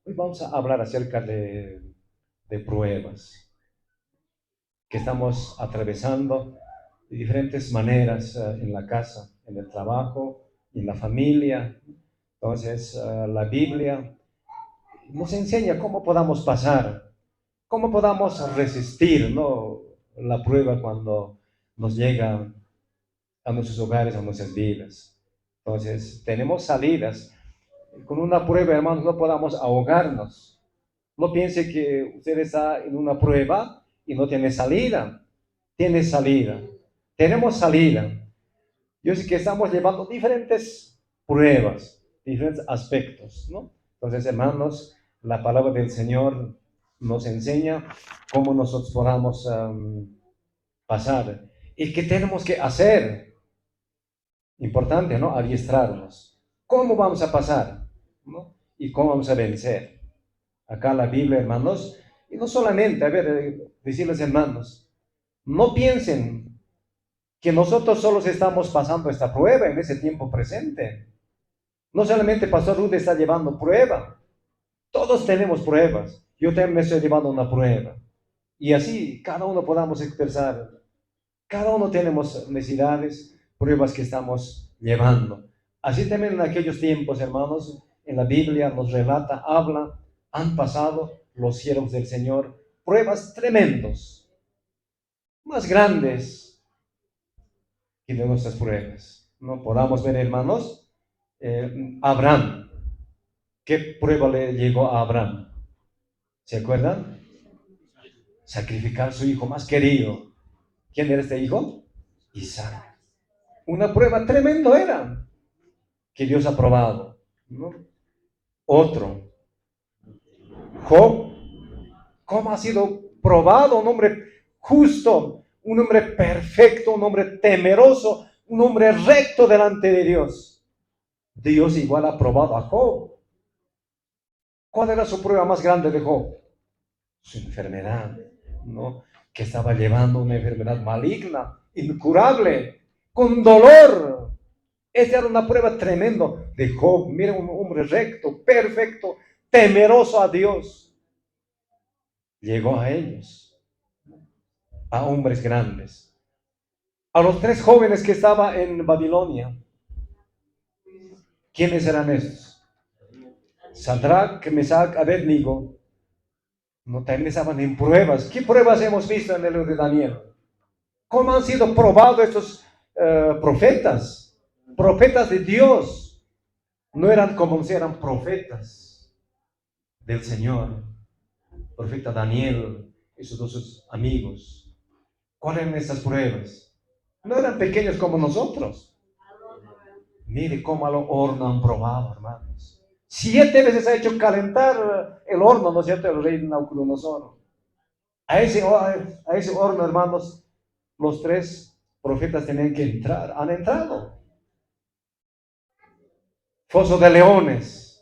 Hoy vamos a hablar acerca de pruebas que estamos atravesando de diferentes maneras en la casa, en el trabajo, en la familia. Entonces, la Biblia nos enseña cómo podamos pasar, cómo podamos resistir, ¿no? La prueba cuando nos llega a nuestros hogares, a nuestras vidas. Entonces, tenemos salidas. Con una prueba, hermanos, no podamos ahogarnos. No piense que usted está en una prueba y no tiene salida. Tiene salida. Tenemos salida. Yo sé que estamos llevando diferentes pruebas, diferentes aspectos, ¿no? Entonces, hermanos, la palabra del Señor nos enseña cómo nosotros podamos pasar. ¿Y qué tenemos que hacer? Importante, ¿no? Adiestrarnos. ¿Cómo vamos a pasar? ¿No? ¿Y cómo vamos a vencer? Acá la Biblia, hermanos, y no solamente, a ver, decirles, hermanos, no piensen que nosotros solos estamos pasando esta prueba en ese tiempo presente. No solamente Pastor Ruth está llevando prueba, todos tenemos pruebas. Yo también me estoy llevando una prueba. Y así cada uno podamos expresar. Cada uno tenemos necesidades, pruebas que estamos llevando. Así también en aquellos tiempos, hermanos, en la Biblia nos relata, habla, han pasado los siervos del Señor pruebas tremendos, más grandes que de nuestras pruebas. No podamos ver, hermanos, Abraham. ¿Qué prueba le llegó a Abraham? ¿Se acuerdan? Sacrificar a su hijo más querido. ¿Quién era este hijo? Isaac. Una prueba tremenda era que Dios ha probado, ¿no? Otro, Job, ¿cómo ha sido probado? Un hombre justo, un hombre perfecto, un hombre temeroso, un hombre recto delante de Dios. Dios igual ha probado a Job. ¿Cuál era su prueba más grande de Job? Su enfermedad, ¿no? Que estaba llevando una enfermedad maligna, incurable, con dolor. Esta era una prueba tremenda de Job. Mira, un hombre recto, perfecto, temeroso a Dios. Llegó a ellos, a hombres grandes. A los tres jóvenes que estaban en Babilonia. ¿Quiénes eran estos? Sadrach, Mesach, Abednego. No, también estaban en pruebas. ¿Qué pruebas hemos visto en el libro de Daniel? ¿Cómo han sido probados estos profetas? Profetas de Dios. No eran como si eran profetas del Señor. Profeta Daniel y sus dos amigos. ¿Cuáles eran estas pruebas? No eran pequeños como nosotros. Mire cómo a lo horno han probado, hermanos. 7 veces ha hecho calentar el horno, ¿no es cierto?, el rey Nabucodonosor. A ese horno, hermanos, los tres profetas tenían que entrar. Han entrado. Foso de leones.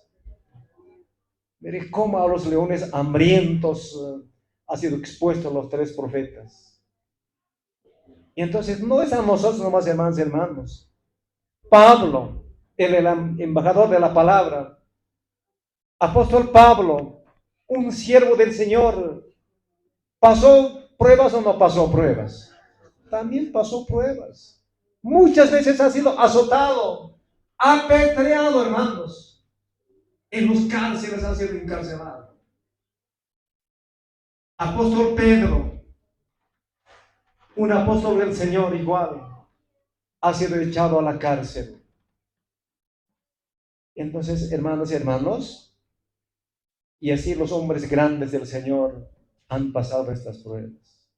Mire cómo a los leones hambrientos ha sido expuestos los tres profetas. Y entonces no es a nosotros nomás, hermanos y hermanos. Pablo, el embajador de la palabra, apóstol Pablo, un siervo del Señor, ¿pasó pruebas o no pasó pruebas? También pasó pruebas. Muchas veces ha sido azotado, apedreado, hermanos. En los cárceles ha sido encarcelado. Apóstol Pedro, un apóstol del Señor igual, ha sido echado a la cárcel. Entonces, hermanos y hermanos, y así los hombres grandes del Señor han pasado estas pruebas.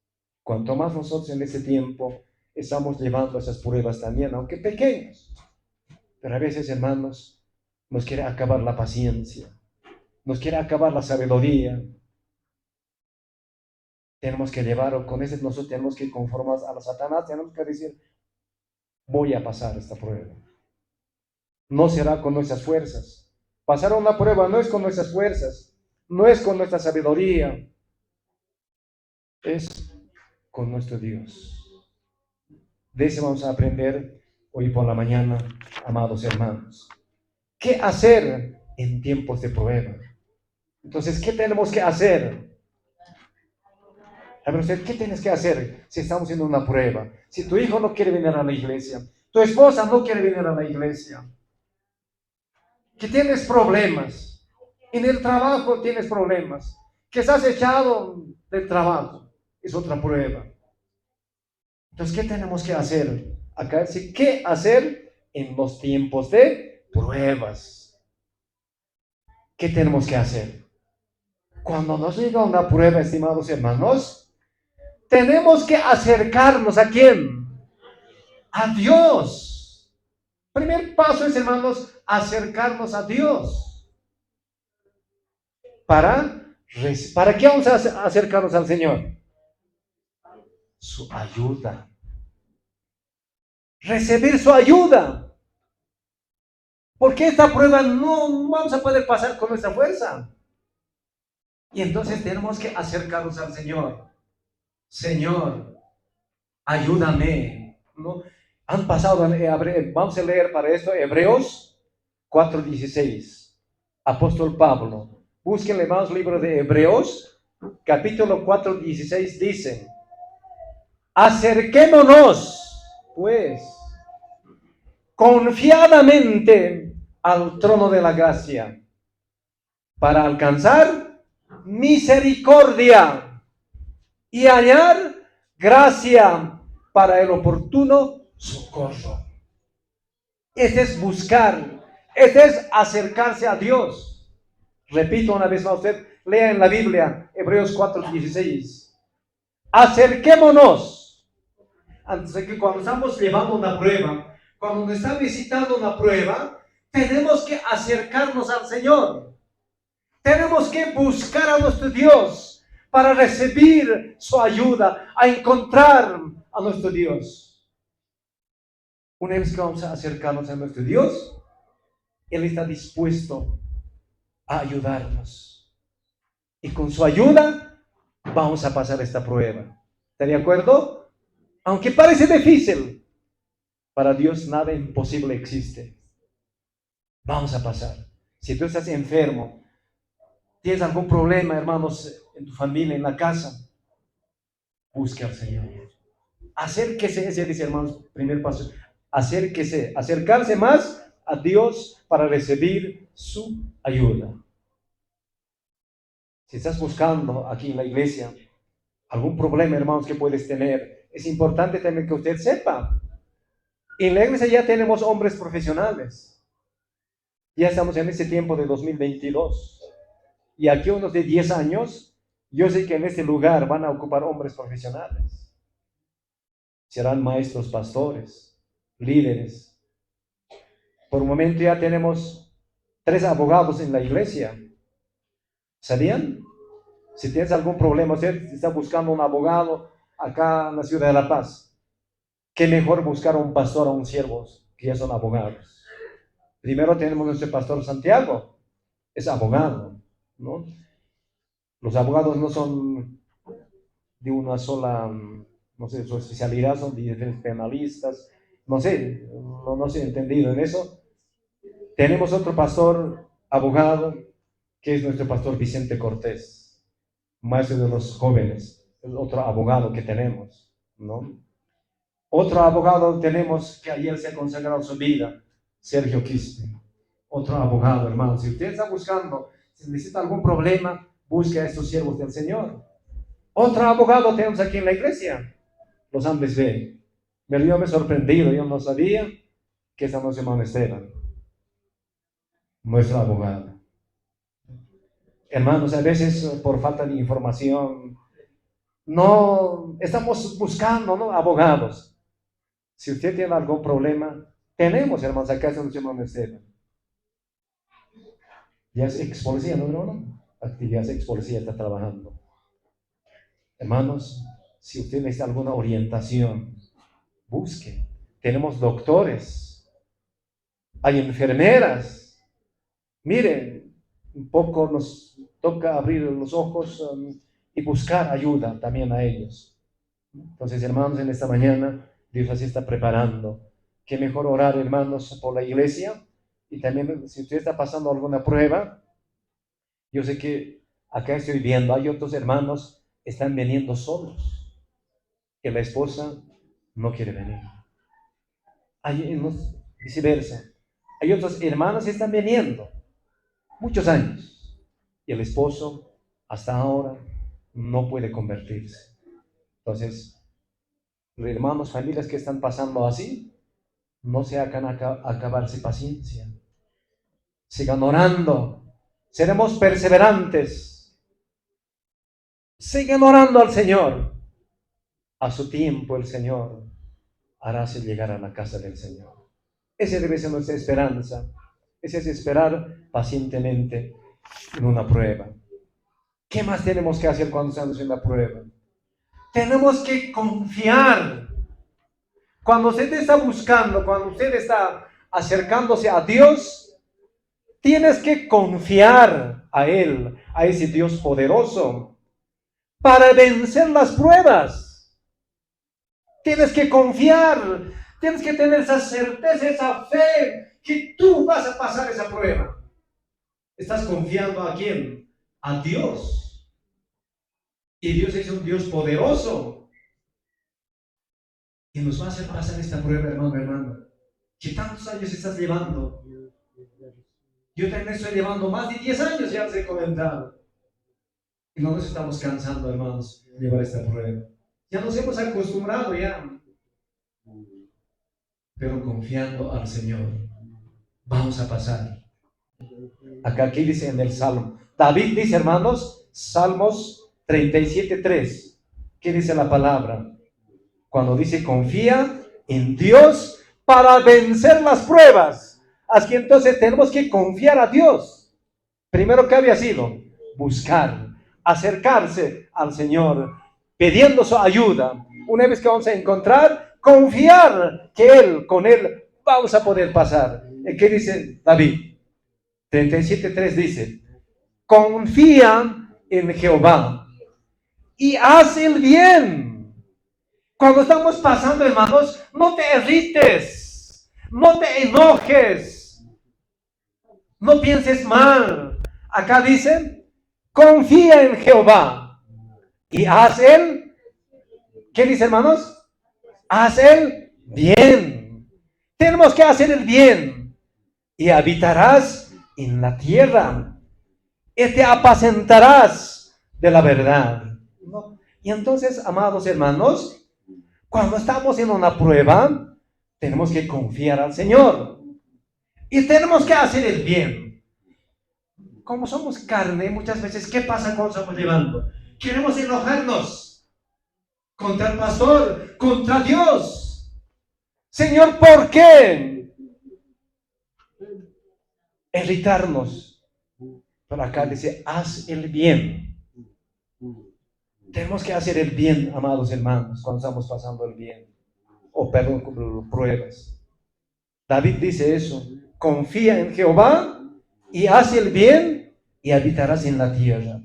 Cuanto más nosotros en este tiempo estamos llevando esas pruebas también, aunque pequeños, pero a veces, hermanos, nos quiere acabar la paciencia, nos quiere acabar la sabiduría. Tenemos que llevar, con ese nosotros tenemos que conformarnos a la Satanás, tenemos que decir, voy a pasar esta prueba. No será con nuestras fuerzas. Pasar una prueba no es con nuestras fuerzas, no es con nuestra sabiduría, es con nuestro Dios. De eso vamos a aprender hoy por la mañana, amados hermanos. ¿Qué hacer en tiempos de prueba? Entonces, ¿qué tenemos que hacer? A ver, usted, ¿qué tienes que hacer si estamos haciendo una prueba? Si tu hijo no quiere venir a la iglesia, tu esposa no quiere venir a la iglesia, que tienes problemas, en el trabajo tienes problemas, que estás echado del trabajo, es otra prueba. Entonces, ¿qué tenemos que hacer? Acá dice, ¿qué hacer en los tiempos de pruebas? ¿Qué tenemos que hacer? Cuando nos llega una prueba, estimados hermanos, tenemos que acercarnos ¿a quién? A Dios. Primer paso es, hermanos, acercarnos a Dios. ¿Para qué vamos a acercarnos al Señor? Su ayuda. Recibir su ayuda. Porque esta prueba no vamos a poder pasar con nuestra fuerza. Y entonces tenemos que acercarnos al Señor. Señor, ayúdame. ¿No? Han pasado, vamos a leer para esto Hebreos 4:16. Apóstol Pablo. Búsquenle más libro de Hebreos, capítulo 4:16 dice: acerquémonos, pues, confiadamente al trono de la gracia para alcanzar misericordia y hallar gracia para el oportuno socorro. Este es buscar, este es acercarse a Dios. Repito una vez más, usted lea en la Biblia Hebreos 4:16. Acerquémonos. Antes de que cuando estamos llevando una prueba, cuando nos está visitando una prueba, tenemos que acercarnos al Señor. Tenemos que buscar a nuestro Dios para recibir su ayuda, a encontrar a nuestro Dios. Una vez que vamos a acercarnos a nuestro Dios, Él está dispuesto a ayudarnos. Y con su ayuda vamos a pasar esta prueba. ¿Está de acuerdo? Aunque parece difícil, para Dios nada imposible existe. Vamos a pasar. Si tú estás enfermo, tienes algún problema, hermanos, en tu familia, en la casa, busque al Señor. Acérquese, ese dice, hermanos, primer paso. Acérquese, acercarse más a Dios para recibir su ayuda. Si estás buscando aquí en la iglesia algún problema, hermanos, que puedes tener, es importante también que usted sepa. En la iglesia ya tenemos hombres profesionales. Ya estamos en ese tiempo de 2022. Y aquí unos de 10 años, yo sé que en este lugar van a ocupar hombres profesionales. Serán maestros, pastores, líderes. Por un momento ya tenemos 3 abogados en la iglesia. ¿Sabían? Si tienes algún problema, usted está buscando un abogado acá en la ciudad de La Paz, qué mejor buscar a un pastor, a un siervo, que ya son abogados. Primero tenemos nuestro pastor Santiago, es abogado, ¿no? Los abogados no son de una sola, no sé, su especialidad, son diferentes penalistas, no sé, no sé entendido en eso. Tenemos otro pastor abogado, que es nuestro pastor Vicente Cortés, maestro de los jóvenes, el otro abogado que tenemos, ¿no? Otro abogado tenemos que ayer se ha consagrado su vida, Sergio Quispe. Otro abogado, hermano. Si usted está buscando, si necesita algún problema, busque a estos siervos del Señor. Otro abogado tenemos aquí en la iglesia, los Andes B. Yo me he sorprendido, yo no sabía que esa no se llama Esteban, nuestro abogado. Hermanos, a veces por falta de información, no estamos buscando, ¿no?, abogados. Si usted tiene algún problema, tenemos, hermanos, acá se nos llama Esteban. Ya es ex policía, ¿no, hermano? Actividad ex policía está trabajando. Hermanos, si usted necesita alguna orientación, busque. Tenemos doctores, hay enfermeras. Miren, un poco nos toca abrir los ojos y buscar ayuda también a ellos. Entonces, hermanos, en esta mañana Dios así está preparando. Qué mejor orar, hermanos, por la iglesia. Y también, si usted está pasando alguna prueba, Yo sé que acá estoy viendo, hay otros hermanos están viniendo solos, que la esposa no quiere venir. Hay unos viceversa. Hay otras hermanas que están viniendo muchos años y el esposo hasta ahora no puede convertirse. Entonces, hermanos, familias que están pasando así, no se hagan acabarse paciencia. Sigan orando. Seremos perseverantes. Sigan orando al Señor. A su tiempo el Señor hará llegar a la casa del Señor. Esa debe ser nuestra esperanza. Ese es esperar pacientemente en una prueba. ¿Qué más tenemos que hacer cuando estamos en la prueba? Tenemos que confiar. Cuando usted está buscando, cuando usted está acercándose a Dios, tienes que confiar a Él, a ese Dios poderoso, para vencer las pruebas. Tienes que confiar, tienes que tener esa certeza, esa fe, que tú vas a pasar esa prueba. ¿Estás confiando a quién? A Dios. Y Dios es un Dios poderoso. Y nos va a hacer pasar esta prueba, hermano. ¿Qué tantos años estás llevando? Yo también estoy llevando más de 10 años, ya les he comentado. Y no nos estamos cansando, hermanos, de llevar esta prueba. Ya nos hemos acostumbrado ya. Pero confiando al Señor, vamos a pasar. Acá aquí dice en el Salmo. David dice, hermanos, Salmos 37:3. ¿Qué dice la palabra? Cuando dice confía en Dios para vencer las pruebas. Así que entonces tenemos que confiar a Dios. Primero, ¿qué había sido? Buscar, acercarse al Señor, pidiendo su ayuda. Una vez que vamos a encontrar, confiar que con Él vamos a poder pasar. ¿Qué dice David? 37:3 dice, confía en Jehová y haz el bien. Cuando estamos pasando, hermanos, no te irrites, no te enojes, no pienses mal. Acá dice, confía en Jehová y haz el, ¿qué dice, hermanos? Haz el bien. Tenemos que hacer el bien y habitarás en la tierra y te apacentarás de la verdad. Y entonces, amados hermanos, cuando estamos en una prueba, tenemos que confiar al Señor y tenemos que hacer el bien. Como somos carne, muchas veces, ¿qué pasa cuando estamos llevando? Queremos enojarnos contra el pastor, contra Dios. Señor, ¿por qué? Irritarnos. Pero acá dice, haz el bien. Tenemos que hacer el bien, amados hermanos, cuando estamos pasando el bien. Perdón, pruebas. David dice eso. Confía en Jehová y haz el bien y habitarás en la tierra.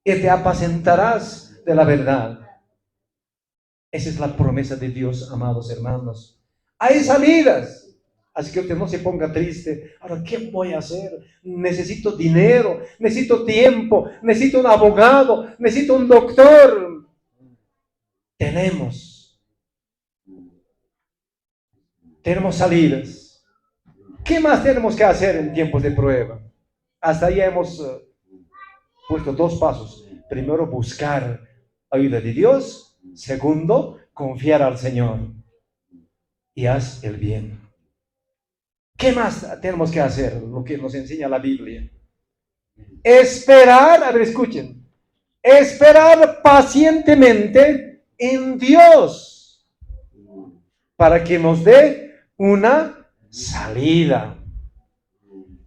Y te apacentarás de la verdad. Esa es la promesa de Dios, amados hermanos. Hay salidas. Así que usted no se ponga triste. Ahora, ¿qué voy a hacer? Necesito dinero, necesito tiempo, necesito un abogado, necesito un doctor. Tenemos salidas. ¿Qué más tenemos que hacer en tiempos de prueba? Hasta ahí hemos puesto 2 pasos. Primero, buscar ayuda de Dios. Segundo, confiar al Señor. Y haz el bien. ¿Qué más tenemos que hacer? Lo que nos enseña la Biblia. Esperar, a ver, escuchen. Esperar pacientemente en Dios para que nos dé una salida.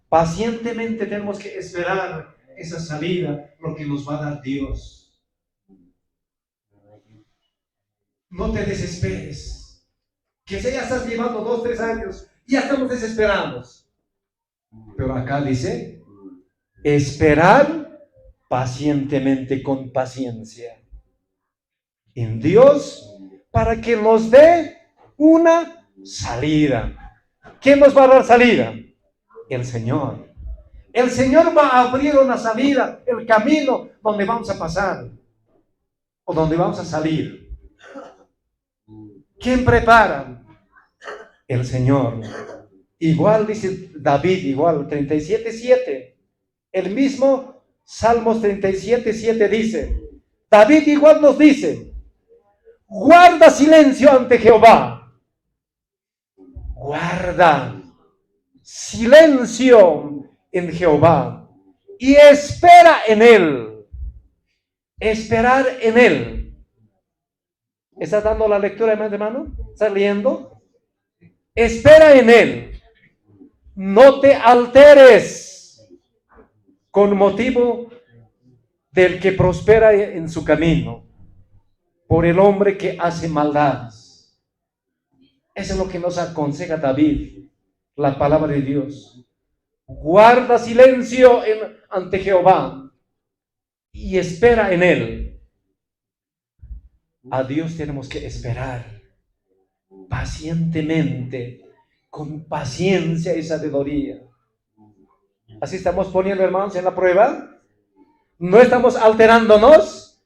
Pacientemente tenemos que esperar esa salida, lo que nos va a dar Dios. No te desesperes. Que si ya estás llevando 2, 3 años, ya estamos desesperados. Pero acá dice, esperar pacientemente con paciencia en Dios para que nos dé una salida. ¿Quién nos va a dar salida? El Señor. El Señor va a abrir una salida, el camino donde vamos a pasar o donde vamos a salir. ¿Quién prepara? El Señor. Igual dice David, igual 37:7. El mismo Salmos 37:7 dice, David igual nos dice, guarda silencio ante Jehová. Guarda silencio en Jehová y espera en Él. Esperar en Él. ¿Estás dando la lectura, hermano? ¿Estás leyendo? Espera en Él. No te alteres con motivo del que prospera en su camino, por el hombre que hace maldades. Eso es lo que nos aconseja David, la palabra de Dios. Guarda silencio ante Jehová y espera en Él. A Dios tenemos que esperar pacientemente, con paciencia y sabiduría. Así estamos poniendo, hermanos, en la prueba. No estamos alterándonos.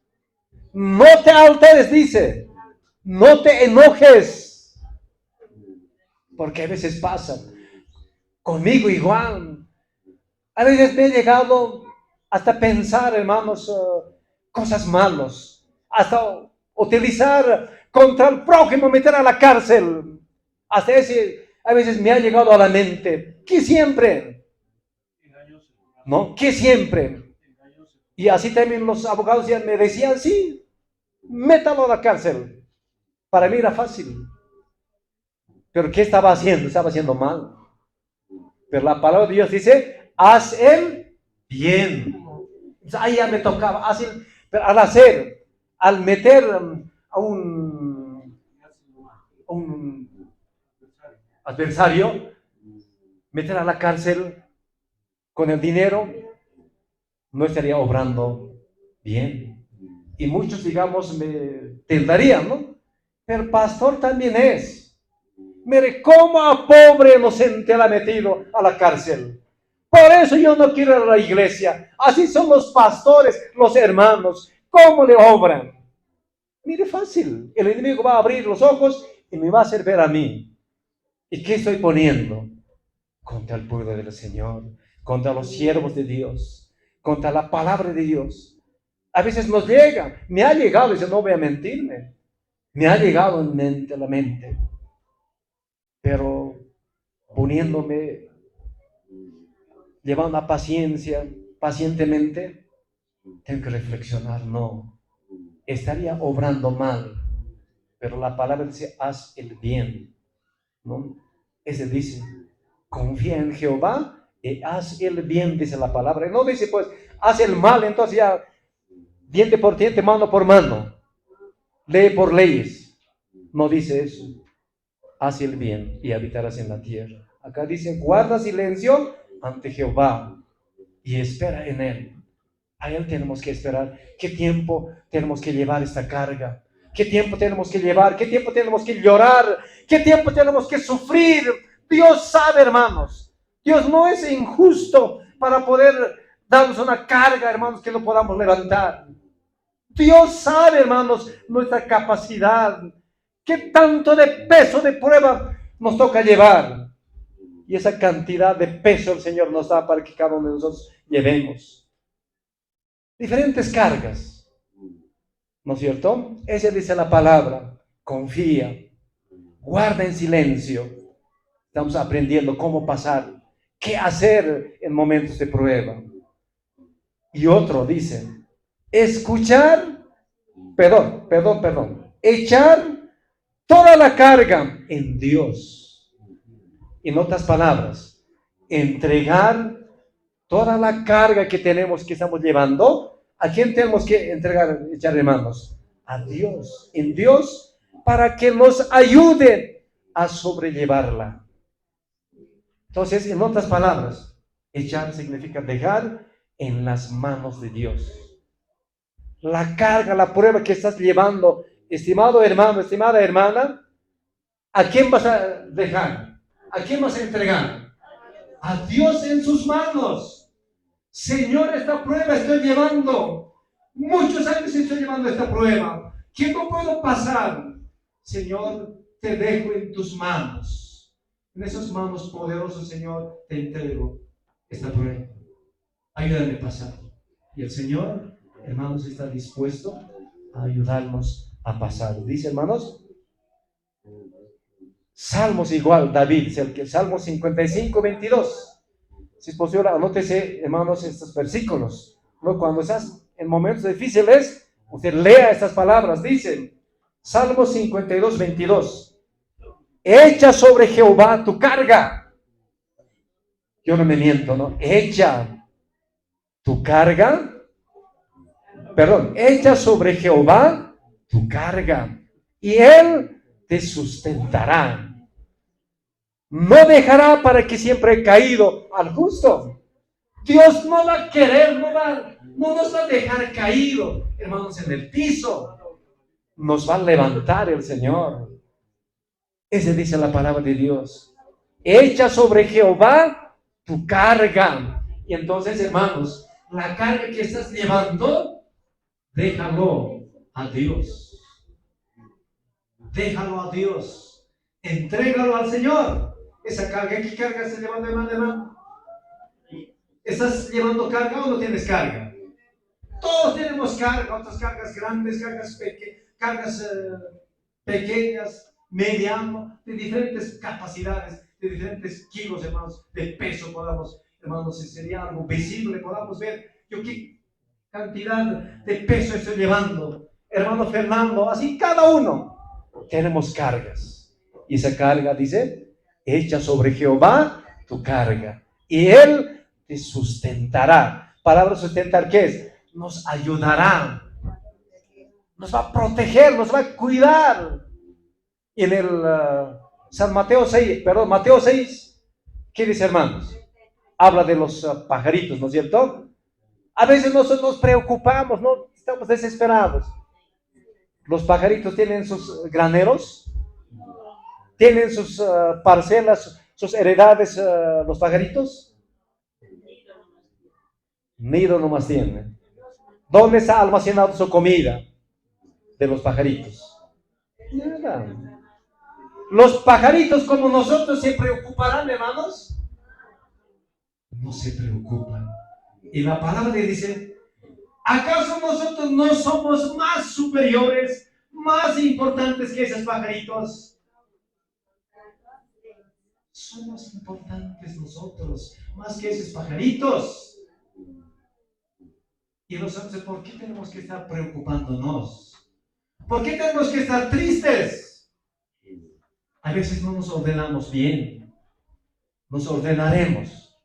No te alteres, dice. No te enojes. Porque a veces pasa. Conmigo igual. A veces me he llegado hasta pensar, hermanos, cosas malas. Hasta utilizar contra el prójimo, meter a la cárcel. Hasta ese, a veces me ha llegado a la mente. ¿Qué siempre? ¿No? ¿Qué siempre? Y así también los abogados ya me decían, sí, métalo a la cárcel. Para mí era fácil. Pero ¿qué estaba haciendo? Estaba haciendo mal. Pero la palabra de Dios dice, haz el bien. Entonces, ahí ya me tocaba. Pero al meter a un adversario, meter a la cárcel con el dinero, no estaría obrando bien. Y muchos, digamos, me tentarían, ¿no? Pero el pastor también es. Mire, cómo a pobre inocente la ha metido a la cárcel. Por eso yo no quiero ir a la iglesia. Así son los pastores, los hermanos. ¿Cómo le obran? Mire, fácil. El enemigo va a abrir los ojos y me va a hacer ver a mí. ¿Y qué estoy poniendo? Contra el pueblo del Señor, contra los siervos de Dios, contra la palabra de Dios. A veces nos llega, me ha llegado, y yo no voy a mentirme, me ha llegado en la mente, pero poniéndome, llevando a paciencia, pacientemente, tengo que reflexionar, no, estaría obrando mal, pero la palabra dice, haz el bien, ¿no? Ese dice, confía en Jehová y haz el bien, dice la palabra. No dice, pues, haz el mal, entonces ya, diente por diente, mano por mano, ley por leyes. No dice eso. Haz el bien y habitarás en la tierra. Acá dice, guarda silencio ante Jehová y espera en Él. A Él tenemos que esperar. ¿Qué tiempo tenemos que llevar esta carga? ¿Qué tiempo tenemos que llevar? ¿Qué tiempo tenemos que llorar? ¿Qué tiempo tenemos que sufrir? Dios sabe, hermanos. Dios no es injusto para poder darnos una carga, hermanos, que no podamos levantar. Dios sabe, hermanos, nuestra capacidad. ¿Qué tanto de peso de prueba nos toca llevar? Y esa cantidad de peso el Señor nos da para que cada uno de nosotros llevemos. Diferentes cargas, ¿no es cierto? Esa dice la palabra, confía, guarda en silencio. Estamos aprendiendo cómo pasar, qué hacer en momentos de prueba. Y otro dice, echar toda la carga en Dios. En otras palabras, entregar toda la carga que tenemos, que estamos llevando. ¿A quién tenemos que echar de manos? A Dios. En Dios, para que nos ayude a sobrellevarla. Entonces, en otras palabras, echar significa dejar en las manos de Dios. La carga, la prueba que estás llevando, estimado hermano, estimada hermana, ¿a quién vas a dejar? ¿A quién vas a entregar? A Dios en sus manos. Señor, esta prueba estoy llevando. Muchos años estoy llevando esta prueba. ¿Qué no puedo pasar? Señor, te dejo en tus manos. En esas manos poderosas, Señor, te entrego esta prueba. Ayúdame a pasar. Y el Señor, hermanos, está dispuesto a ayudarnos a pasar. Dice, hermanos, Salmos igual, David, el Salmo 55, 22. Si es posible, anótese, hermanos, estos versículos, ¿no? Cuando estás en momentos difíciles, usted lea estas palabras. Dicen, Salmo 52, 22. Echa sobre Jehová tu carga. Yo no me miento, ¿no? Echa tu carga. Perdón, echa sobre Jehová tu carga y Él te sustentará. No dejará para que siempre he caído al justo. Dios no va a querer, no nos va a dejar caído, hermanos, en el piso. Nos va a levantar el Señor. Ese dice la palabra de Dios. Echa sobre Jehová tu carga. Y entonces, hermanos, la carga que estás llevando, déjalo a Dios. Déjalo a Dios. Entrégalo al Señor. Esa carga, ¿qué carga estás llevando, hermano? ¿Estás llevando carga o no tienes carga? Todos tenemos carga, otras cargas grandes, cargas pequeñas, mediano, de diferentes capacidades, de diferentes kilos, hermanos, de peso podamos, hermanos, si sería algo visible, podamos ver yo qué cantidad de peso estoy llevando. Hermano Fernando, así cada uno tenemos cargas. Y esa carga dice, echa sobre Jehová tu carga y Él te sustentará. Palabra sustentar, ¿qué es? Nos ayudará, nos va a proteger, nos va a cuidar. Y en el Mateo 6, ¿qué dice, hermanos? Habla de los pajaritos, ¿no es cierto? A veces nos preocupamos, ¿no? Estamos desesperados. Los pajaritos tienen sus graneros, tienen sus parcelas, sus heredades, los pajaritos. Nido nomás tienen. ¿Dónde está almacenada su comida de los pajaritos? Nada. Los pajaritos como nosotros se preocuparán, hermanos. No se preocupan. Y la palabra le dice, ¿acaso nosotros no somos más superiores, más importantes que esos pajaritos? Somos importantes nosotros, más que esos pajaritos. Y nosotros, ¿por qué tenemos que estar preocupándonos? ¿Por qué tenemos que estar tristes? A veces no nos ordenamos bien. Nos ordenaremos.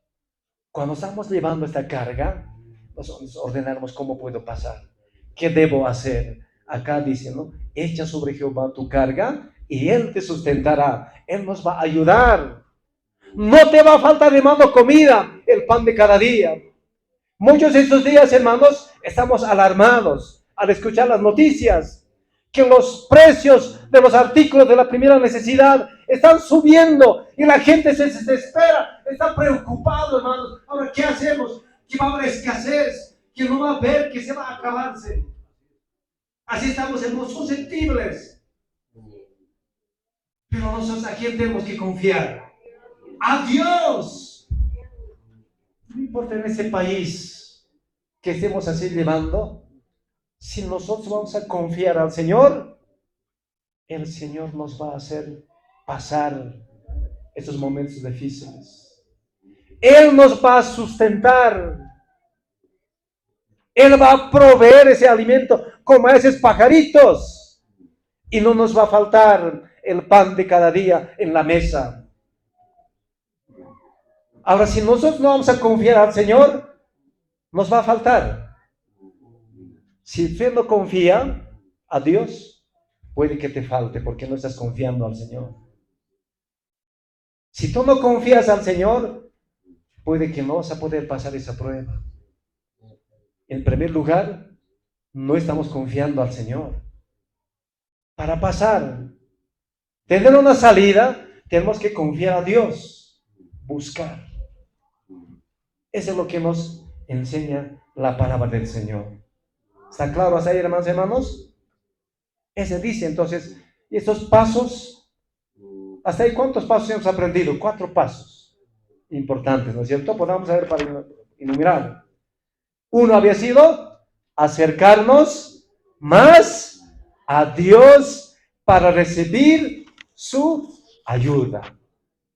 Cuando estamos llevando esta carga, nos ordenaremos cómo puedo pasar. ¿Qué debo hacer? Acá dice, ¿no? Echa sobre Jehová tu carga y Él te sustentará. Él nos va a ayudar. No te va a faltar, hermano, comida, el pan de cada día. Muchos de estos días, hermanos, estamos alarmados al escuchar las noticias que los precios de los artículos de la primera necesidad están subiendo y la gente se desespera, está preocupado, hermanos. Ahora, ¿qué hacemos? Que va a haber escasez, que no va a haber, que se va a acabarse. Así estamos, hermanos, susceptibles. Pero nosotros, ¿a quién tenemos que confiar? ¡A Dios! No importa en ese país que estemos así llevando, si nosotros vamos a confiar al Señor, el Señor nos va a hacer pasar estos momentos difíciles. Él nos va a sustentar. Él va a proveer ese alimento como a esos pajaritos. Y no nos va a faltar el pan de cada día en la mesa. Ahora, si nosotros no vamos a confiar al Señor, nos va a faltar. Si usted no confía a Dios, puede que te falte porque no estás confiando al Señor. Si tú no confías al Señor, puede que no vas a poder pasar esa prueba. En primer lugar, no estamos confiando al Señor. Para pasar, tener una salida, tenemos que confiar a Dios, buscar. Eso es lo que nos enseña la palabra del Señor. ¿Está claro hasta ahí, hermanos y hermanos? Ese dice entonces, y estos pasos, hasta ahí, ¿cuántos pasos hemos aprendido? 4 pasos importantes, ¿no es cierto? Podemos ver para enumerar. Uno había sido acercarnos más a Dios para recibir su ayuda.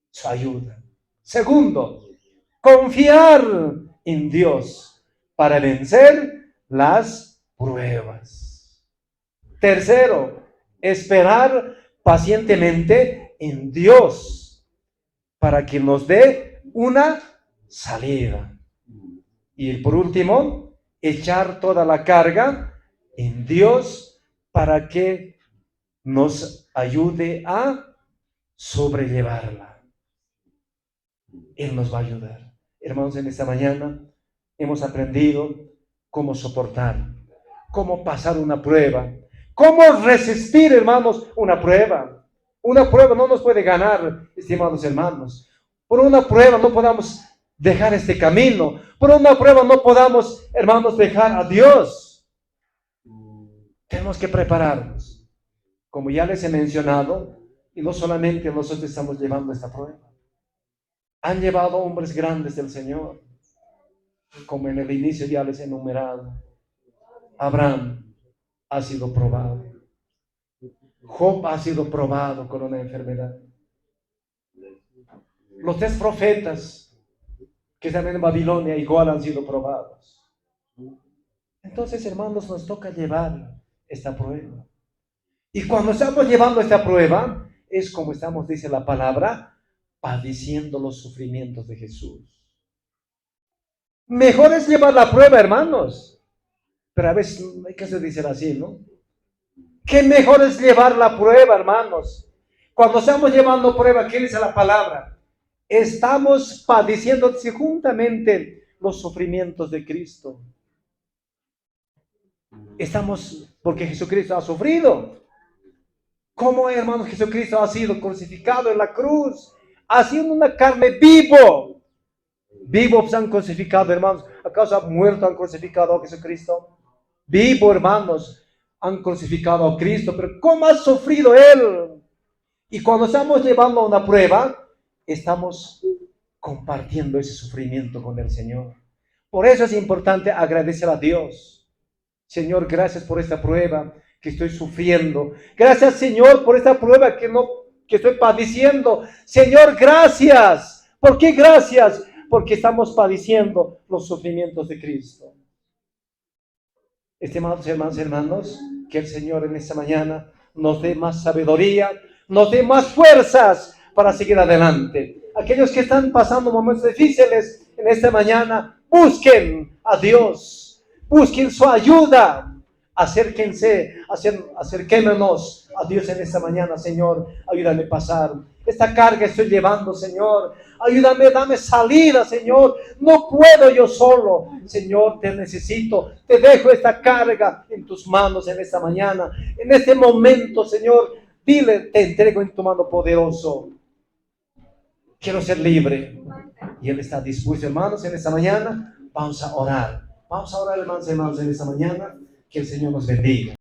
Su ayuda. Segundo, confiar en Dios para vencer las pruebas. Tercero, esperar pacientemente en Dios para que nos dé una salida. Y por último, echar toda la carga en Dios para que nos ayude a sobrellevarla. Él nos va a ayudar. Hermanos, en esta mañana hemos aprendido cómo soportar, cómo pasar una prueba, cómo resistir, hermanos, una prueba. Una prueba no nos puede ganar, estimados hermanos. Por una prueba no podamos dejar este camino. Por una prueba no podamos, hermanos, dejar a Dios. Tenemos que prepararnos. Como ya les he mencionado, y no solamente nosotros estamos llevando esta prueba. Han llevado hombres grandes del Señor, como en el inicio ya les he enumerado. Abraham ha sido probado. Job ha sido probado con una enfermedad. Los 3 profetas que están en Babilonia igual han sido probados. Entonces, hermanos, nos toca llevar esta prueba. Y cuando estamos llevando esta prueba, es como estamos, dice la palabra, padeciendo los sufrimientos de Jesús. Mejor es llevar la prueba, hermanos. Pero a veces hay que decir así, ¿no? ¿Qué mejor es llevar la prueba, hermanos? Cuando estamos llevando prueba, ¿qué dice la palabra? Estamos padeciendo juntamente los sufrimientos de Cristo. Estamos, porque Jesucristo ha sufrido. ¿Cómo, hermanos? Jesucristo ha sido crucificado en la cruz, haciendo una carne vivo. Vivos han crucificado, hermanos. ¿Acaso han muerto, han crucificado a Jesucristo? Vivo, hermanos, han crucificado a Cristo, pero ¿cómo ha sufrido Él? Y cuando estamos llevando una prueba, estamos compartiendo ese sufrimiento con el Señor. Por eso es importante agradecer a Dios. Señor, gracias por esta prueba que estoy sufriendo. Gracias, Señor, por esta prueba que estoy padeciendo. Señor, gracias. ¿Por qué gracias? Porque estamos padeciendo los sufrimientos de Cristo. Estimados hermanos y hermanos, que el Señor en esta mañana nos dé más sabiduría, nos dé más fuerzas para seguir adelante. Aquellos que están pasando momentos difíciles en esta mañana, busquen a Dios, busquen su ayuda. Acerquémonos a Dios en esta mañana. Señor, ayúdame a pasar esta carga estoy llevando, Señor. Ayúdame, dame salida, Señor. No puedo yo solo. Señor, te necesito. Te dejo esta carga en tus manos en esta mañana. En este momento, Señor, dile, te entrego en tu mano poderoso. Quiero ser libre. Y Él está dispuesto, hermanos, en esta mañana. Vamos a orar. Vamos a orar, hermanos, en esta mañana. Que el Señor nos bendiga.